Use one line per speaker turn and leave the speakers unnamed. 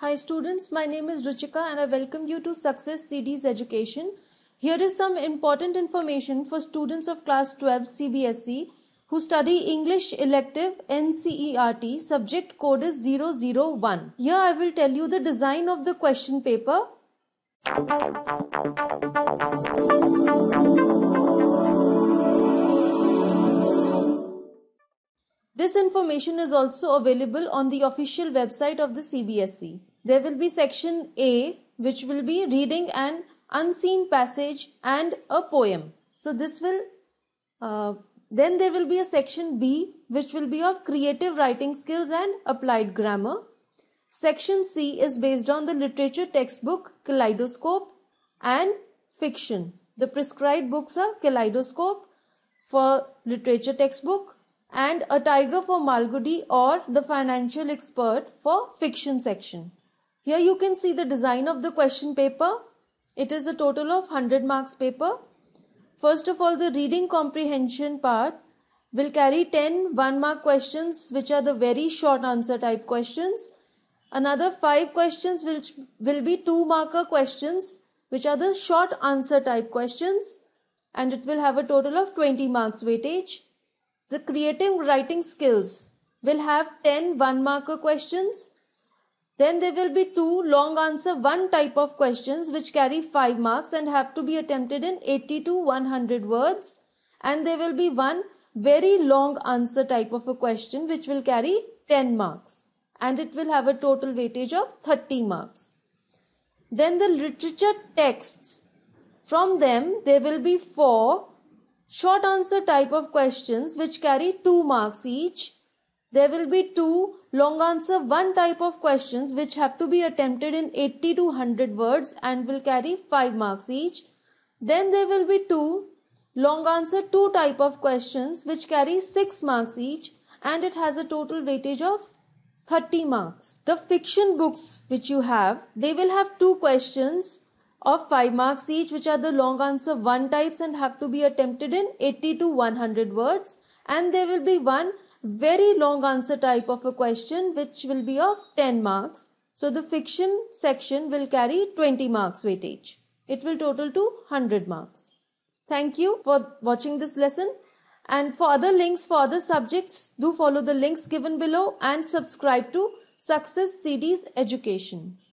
Hi students, my name is Ruchika and I welcome you to Success CD's Education. Here is some important information for students of class 12 CBSE who study English elective NCERT. Subject code is 001. Here I will tell you the design of the question paper. This information is also available on the official website of the CBSE. There will be section A, which will be reading an unseen passage and a poem. So this will, then there will be a section B, which will be of creative writing skills and applied grammar. Section C is based on the literature textbook Kaleidoscope and fiction. The prescribed books are Kaleidoscope for literature textbook and A Tiger for Malgudi or The Financial Expert for fiction section. Here you can see the design of the question paper. It is a total of 100 marks paper. First of all, the reading comprehension part will carry 10 1-mark questions, which are the very short answer type questions. Another 5 questions which will be 2-marker questions, which are the short answer type questions, and it will have a total of 20 marks weightage. The creative writing skills will have 10 1-marker questions. Then there will be 2 long answer 1 type of questions which carry 5 marks and have to be attempted in 80 to 100 words. And there will be 1 very long answer type of a question which will carry 10 marks. And it will have a total weightage of 30 marks. Then the literature texts. From them there will be 4 short answer type of questions which carry 2 marks each. There will be 2 long answer 1 type of questions which have to be attempted in 80 to 100 words and will carry 5 marks each. Then there will be 2 long answer 2 type of questions which carry 6 marks each, and it has a total weightage of 30 marks. The fiction books which you have, they will have 2 questions of 5 marks each, which are the long answer 1 types and have to be attempted in 80 to 100 words. And there will be 1 very long answer type of a question which will be of 10 marks. So the fiction section will carry 20 marks weightage. It will total to 100 marks. Thank you for watching this lesson. And for other links for other subjects, do follow the links given below and subscribe to Success CD's Education.